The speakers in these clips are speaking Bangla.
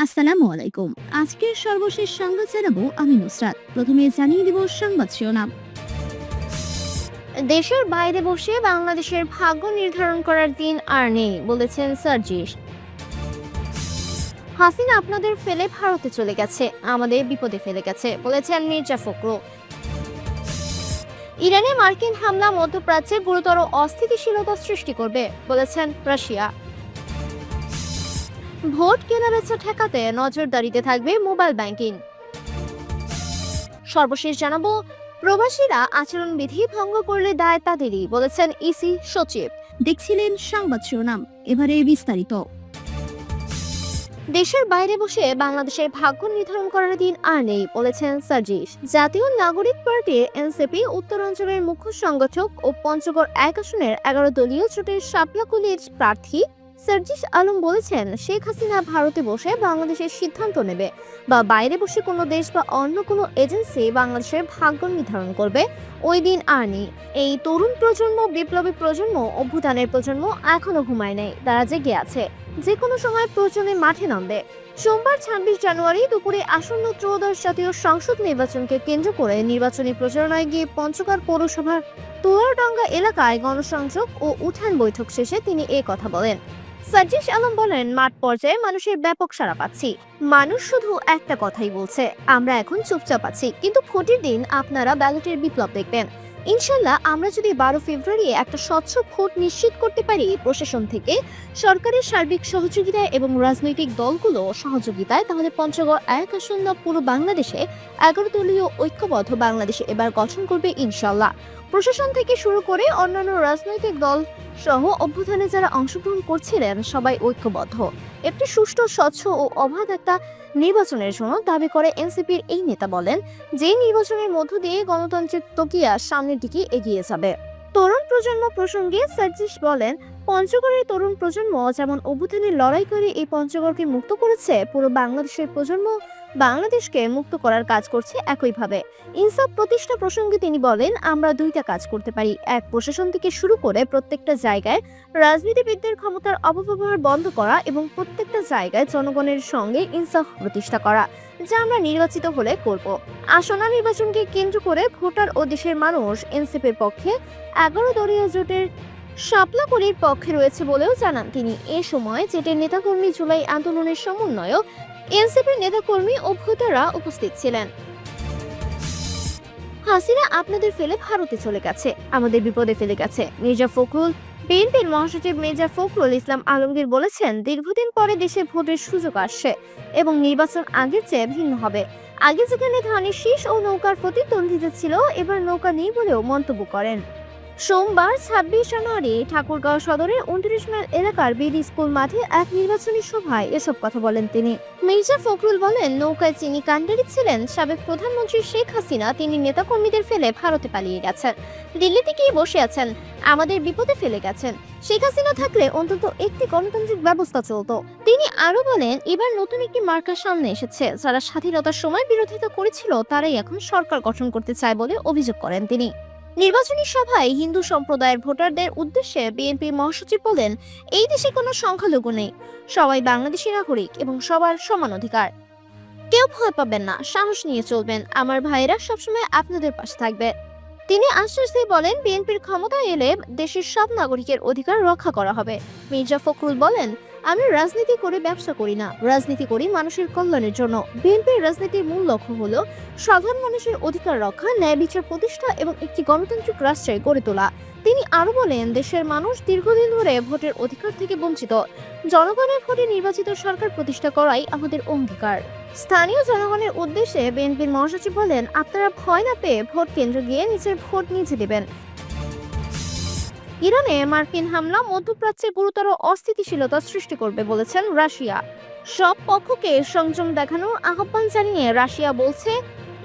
আসসালামু আলাইকুম। আজকের সর্বশেষ সংবাদ জানাবো আমি নুসরাত। প্রথমে জানিয়ে দিব সংবাদ শিরোনাম। দেশের বাইরে বসে বাংলাদেশের ভাগ্য নির্ধারণ করার দিন আর নেই, বলেছেন সার্জিস। হাসিনা আপনাদের ফেলে ভারতে চলে গেছে, আমাদের বিপদে ফেলে গেছে, বলেছেন মির্জা ফখরুল। ইরানে মার্কিন হামলা মধ্যপ্রাচ্যে গুরুতর অস্থিতিশীলতা সৃষ্টি করবে, বলেছেন রাশিয়া। ভোট কেনাবেচা ঠেকাতে নজরদারিতে থাকবে মোবাইল ব্যাংকিং। সর্বশেষ জানাবো, প্রবাসীরা আচরণবিধি ভঙ্গ করলে দায় তাদেরই, বলেছেন ইসি সচিব। দেখছিলেন সংবাদ শিরোনাম, এবারে বিস্তারিত। দেশের বাইরে বসে বাংলাদেশের ভাগ্য নির্ধারণ করার দিন আর নেই, বলেছেন সার্জিস। জাতীয় নাগরিক পার্টি এনসিপি উত্তরাঞ্চলের মুখ্য সংগঠক ও পঞ্চগড় 1 আসনের 11 দলীয় জোটের শাপলাকুলির প্রার্থী সার্জিস আলম বলেছেন, শেখ হাসিনা ভারতে বসে বাংলাদেশের সিদ্ধান্ত নেবে বা বাইরে বসে কোনো দেশ বা অন্য কোনো এজেন্সি বাংলাদেশের ভাগ্য নির্ধারণ করবে, ওই দিন আর নেই। এই তরুণ প্রজন্ম, বিপ্লবী প্রজন্ম, অভ্যুত্থানের প্রজন্ম এখনো ঘুমায় নেই, তারা জেগে আছে, যে কোনো সময় প্রয়োজনে মাঠে নামবে। সোমবার 26 জানুয়ারি দুপুরে আসন্ন ত্রয়োদশ জাতীয় সংসদ নির্বাচনকে কেন্দ্র করে নির্বাচনী প্রচারণায় গিয়ে পঞ্চগড় পৌরসভার তুয়ারডাঙ্গা এলাকায় গণসংযোগ ও উঠান বৈঠক শেষে তিনি এই কথা বলেন। সার্জিস আলম বলেন, মাঠ পর্যায়ে মানুষের ব্যাপক সাড়া পাচ্ছি। মানুষ শুধু একটা কথাই বলছে, আমরা এখন চুপচাপ আছি, কিন্তু ভোটের দিন আপনারা ব্যালটের বিপ্লব দেখবেন। ইনশাল্লাহ আমরা যদি 12 ফেব্রুয়ারি একটা স্বচ্ছ ভোট নিশ্চিত করতে পারি, প্রশাসন থেকে সরকারের সার্বিক সহযোগিতায় এবং রাজনৈতিক দলগুলো সহযোগিতায়, তাহলে পঞ্চগড় 1 আসন পুরো বাংলাদেশে 11 দলীয় ঐক্যবদ্ধ বাংলাদেশে এবার গঠন করবে ইনশাল্লাহ। প্রশাসন থেকে শুরু করে অন্যান্য রাজনৈতিক দল সহ অভ্যুত্থানে যারা অংশগ্রহণ করছিলেন সবাই ঐক্যবদ্ধ একটি সুষ্ঠু, স্বচ্ছ ও অবাধ একটা নির্বাচনের জন্য দাবি করে এনসিপির এই নেতা বলেন, যে নির্বাচনের মধ্য দিয়ে গণতন্ত্রের প্রক্রিয়া সামনের দিকে এগিয়ে যাবে। তরুণ প্রজন্ম প্রসঙ্গে সার্জিস বলেন, পঞ্চগড়ের তরুণ প্রজন্ম যেমন অভ্যুত্থানের লড়াই করে এই পঞ্চগড়কে মুক্ত করেছে, পুরো বাংলাদেশের প্রজন্ম বাংলাদেশকে মুক্ত করার কাজ করছে একইভাবে। ইনসাফ প্রতিষ্ঠা প্রসঙ্গে তিনি বলেন, আমরা দুইটা কাজ করতে পারি, এক প্রশাসন থেকে শুরু করে প্রত্যেকটা জায়গায় রাজনীতিবিদদের ক্ষমতার অপব্যবহার বন্ধ করা এবং প্রত্যেকটা জায়গায় জনগণের সঙ্গে ইনসাফ প্রতিষ্ঠা করা, যা আমরা নির্বাচিত হলে করব। আসন্ন নির্বাচনকে কেন্দ্র করে ভোটার ও দেশের মানুষ এনসিপির পক্ষে 11 দলীয় জোটের শাপলাকুলির পক্ষে রয়েছে বলেও জানান তিনি। এ সময় জেটের নেতাকর্মী, জুলাই আন্দোলনের সমন্বয়ক, এনসিপির নেতাকর্মী ও ভোটাররা উপস্থিত ছিলেন। হাসিনা আপনাদের ফেলে ভারতে চলে গেছে, আমাদের বিপদে ফেলে গেছে, মির্জা ফখরুল। বিএনপির মহাসচিব মির্জা ফখরুল ইসলাম আলমগীর বলেছেন, দীর্ঘদিন পরে দেশে ভোটের সুযোগ আসছে এবং নির্বাচন আগের চেয়ে ভিন্ন হবে। আগে যেখানে ধানের শীষ ও নৌকার প্রতিদ্বন্দ্বিতা ছিল, এবার নৌকা নেই বলেও মন্তব্য করেন। সোমবার 26 জানুয়ারি ঠাকুরগাঁও সদরের 29 মাইল এলাকার বিডি স্কুল মাঠে এক নির্বাচনী সভায় এসব কথা বলেন তিনি। মির্জা ফখরুল বলেন, নৌকায় যিনি কাণ্ডারি ছিলেন সাবেক প্রধানমন্ত্রী শেখ হাসিনা, তিনি নেতাকর্মীদের ফেলে ভারতে পালিয়ে গেছেন, দিল্লিতে গিয়ে বসে আছেন, আমাদের বিপদে ফেলে গেছেন। শেখ হাসিনা থাকলে অন্তত একটি গণতান্ত্রিক ব্যবস্থা চলতো। তিনি আরো বলেন, এবার নতুন একটি মার্কার সামনে এসেছে, যারা স্বাধীনতার সময় বিরোধিতা করেছিল তারাই এখন সরকার গঠন করতে চায় বলে অভিযোগ করেন তিনি। নির্বাচনী সভায় হিন্দু সম্প্রদায়ের ভোটারদের উদ্দেশ্যে বিএনপি মহাসচিব বলেন, এই দেশে কোনো সংখ্যালঘু নেই, সবাই বাংলাদেশী নাগরিক এবং সবার সমান অধিকার। কেউ ভয় পাবেন না, সাহস নিয়ে চলবেন, আমার ভাইয়েরা সবসময় আপনাদের পাশে থাকবে। তিনি আশ্বাস দিয়ে বলেন, বিএনপির ক্ষমতায় এলে দেশের সব নাগরিকের অধিকার রক্ষা করা হবে। মির্জা ফখরুল বলেন, আমি রাজনীতি করে ব্যবসা করি না, রাজনীতি করি মানুষের কল্যাণের জন্য। বিএনপির রাজনীতির মূল লক্ষ্য হলো সাধারণ মানুষের অধিকার রক্ষা, ন্যায় বিচার প্রতিষ্ঠা এবং একটি গণতান্ত্রিক রাষ্ট্রে গড়ে তোলা। তিনি আরো বলেন, দেশের মানুষ দীর্ঘদিন ধরে ভোটের অধিকার থেকে বঞ্চিত, জনগণের ভোটে নির্বাচিত সরকার প্রতিষ্ঠা করাই আমাদের অঙ্গীকার। স্থানীয় জনগণের উদ্দেশ্যে বিএনপির মহাসচিব বলেন, আপনারা ভয় না পেয়ে ভোট কেন্দ্রে গিয়ে নিজের ভোট নিজে দেবেন। ইরানে মার্কিন হামলা মধ্যপ্রাচ্যে গুরুতর অস্থিতিশীলতা সৃষ্টি করবে, বলেছেন রাশিয়া। সব পক্ষকে সংযম দেখানোর আহ্বান জানিয়ে রাশিয়া বলছে,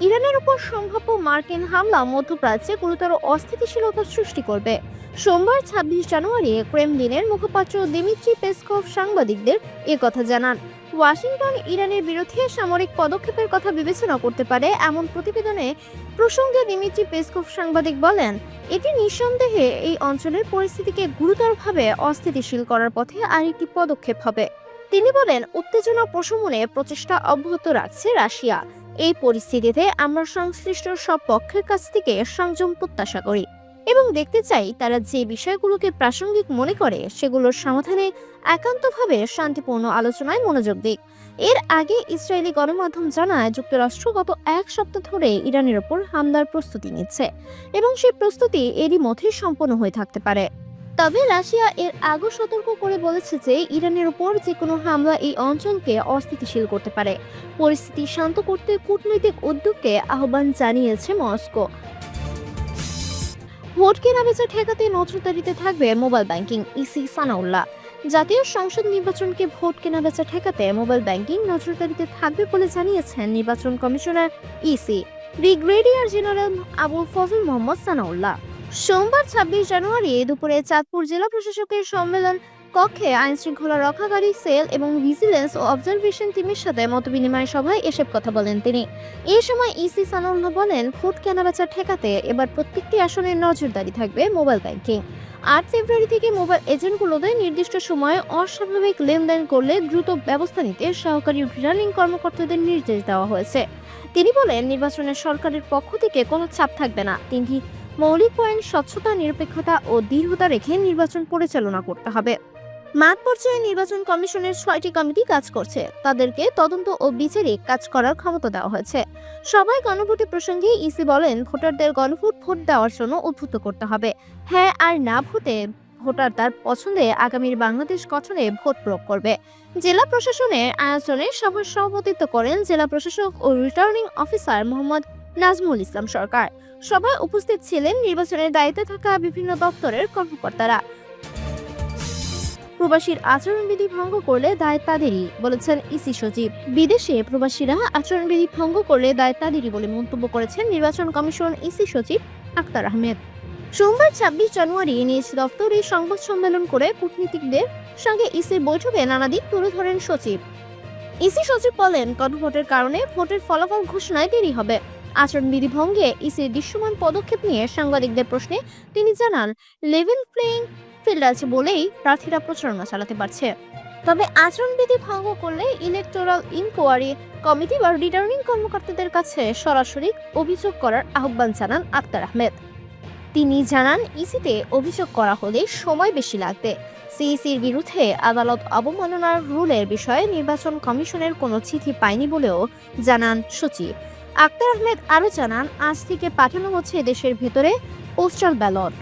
ইরানের উপর সম্ভাব্য মার্কিন হামলা মধ্যপ্রাচ্যে গুরুতর অস্থিতিশীলতা সৃষ্টি করবে। সোমবার 26 জানুয়ারি ক্রেমলিনের মুখপাত্র দিমিত্রি পেসকভ সাংবাদিকদের কথা জানান। ওয়াশিংটন ইরানের বিরুদ্ধে সামরিক পদক্ষেপের কথা বিবেচনা করতে পারে এমন প্রতিবেদনে প্রসঙ্গে দিমিত্রি পেসকভ সাংবাদিক বলেন, এটি নিঃসন্দেহে এই অঞ্চলের পরিস্থিতিকে গুরুতরভাবে অস্থিতিশীল করার পথে আরেকটি পদক্ষেপ হবে। তিনি বলেন, উত্তেজনা প্রশমনে প্রচেষ্টা অব্যাহত রাখছে রাশিয়া। এই পরিস্থিতিতে আমরা সংশ্লিষ্ট সব পক্ষের কাছ থেকে সংযম প্রত্যাশা করি এবং দেখতে চাই তারা যে বিষয়গুলোকে প্রাসঙ্গিক মনে করে সেগুলোর সমাধানে একান্তভাবে শান্তিপূর্ণ আলোচনায় মনোযোগ দিক। এর আগে ইসরায়েলি গণমাধ্যম জানায়, যুক্তরাষ্ট্র গত এক সপ্তাহ ধরে ইরানের ওপর হামলার প্রস্তুতি নিচ্ছে এবং সেই প্রস্তুতি এরই মধ্যে সম্পন্ন হয়ে থাকতে পারে। তবে রাশিয়া এর আগেও সতর্ক করে বলেছে যে ইরানের উপর যে কোনো হামলা এই অঞ্চলকে অস্থিতিশীল করতে পারে। পরিস্থিতি শান্ত করতে কূটনৈতিক উদ্যোগকে আহ্বান জানিয়েছে মস্কো। ভোট কেনাবেচা ঠেকাতে নজরদারিতে থাকবে মোবাইল ব্যাংকিং, ইসি সানাউল্লাহ। জাতীয় সংসদ নির্বাচনকে ভোট কেনাবেচা ঠেকাতে মোবাইল ব্যাংকিং নজরদারিতে থাকবে বলে জানিয়েছেন নির্বাচন commissioner EC brigadier general Abul Fazal Mohammad Sanaullah. সোমবার ২৬ জানুয়ারি দুপুরে চাঁদপুর জেলা প্রশাসকের সম্মেলন কক্ষে আইন শৃঙ্খলা রক্ষাকারী সেল এবং ভিজিলেন্স ও অবজারভেশন টিমের সাথে মতবিনিময় সভায় এসব কথা বলেন তিনি। এই সময় ইসি সানাউল্লাহ বলেন, ভোট কেনাবেচা ঠেকাতে এবার প্রত্যেকটি আসনে নজরদারি থাকবে মোবাইল ব্যাংকিং। ৮ ফেব্রুয়ারি থেকে মোবাইল এজেন্টগুলোতে নির্দিষ্ট সময়ে অস্বাভাবিক লেনদেন করলে দ্রুত ব্যবস্থা নিতে সহকারী রিটার্নিং কর্মকর্তাদের নির্দেশ দেওয়া হয়েছে। তিনি বলেন, নির্বাচনের সরকারের পক্ষ থেকে কোনো চাপ থাকবে না। তিনটি মৌলিক পয়েন্ট স্বচ্ছতা, নিরপেক্ষতা ও দৃঢ়তা রেখে নির্বাচন পরিচালনা করতে হবে। মাঠ পর্যায়ে নির্বাচন কমিশনের ৬টি কমিটি কাজ করছে, তাদেরকে তদন্ত ও বিচারে কাজ করার ক্ষমতা দেওয়া হয়েছে। সবাই গণভোট প্রসঙ্গে ইসি বলেন, ভোটারদের ভোট দেওয়ার জন্য উদ্বুদ্ধ করতে হবে। হ্যাঁ আর না ভোটে ভোটার তার পছন্দে আগামীর বাংলাদেশ গঠনে ভোট প্রয়োগ করবে। জেলা প্রশাসনের আয়োজনে সভার সভাপতিত্ব করেন জেলা প্রশাসক ও রিটার্নিং অফিসার মোহাম্মদ নাজমুল ইসলাম সরকার। সভায় উপস্থিত ছিলেন নির্বাচনের দায়িত্বে থাকা বিভিন্ন দপ্তরের কর্মকর্তারা। প্রবাসীর আচরণবিধি ভঙ্গ করলে দায় তাদেরই, বলেছেন ইসি সচিব। বিদেশে প্রবাসীরা আচরণবিধি ভঙ্গ করলে দায় তাদেরই বলে মন্তব্য করেছেন নির্বাচন কমিশন ইসি সচিব আক্তার আহমেদ। সোমবার ২৬ জানুয়ারি নিজ দপ্তরে সংবাদ সম্মেলন করে কূটনীতিকদের সঙ্গে ইসির বৈঠকে নানা দিক তুলে ধরেন সচিব। ইসি সচিব বলেন, গণভোটের কারণে ভোটের ফলাফল ঘোষণায় দেরি হবে। আচরণবিধি ভঙ্গে ইসির দৃশ্যমান পদক্ষেপ নিয়ে সাংবাদিকদের প্রশ্নে তিনি জানান, লেভেল প্লেইং ফিল্ড আছে বলেই প্রার্থীরা প্রচারণা চালাতে পারছে। তবে আচরণবিধি ভঙ্গ করলে ইলেকটোরাল ইনকোয়ারি কমিটি বা রিটার্নিং কর্মকর্তাদের কাছে সরাসরি অভিযোগ করার আহ্বান জানান আক্তার আহমেদ। তিনি জানান, ইসিতে অভিযোগ করা হলে সময় বেশি লাগবে। সিইসির বিরুদ্ধে আদালত অবমাননার রুলের বিষয়ে নির্বাচন কমিশনের কোনো চিঠি পায়নি বলেও জানান সচিব। আক্তার আহমেদ আরও জানান, আজ থেকে পাঠানো হচ্ছে দেশের ভেতরে পোস্টাল ব্যালট।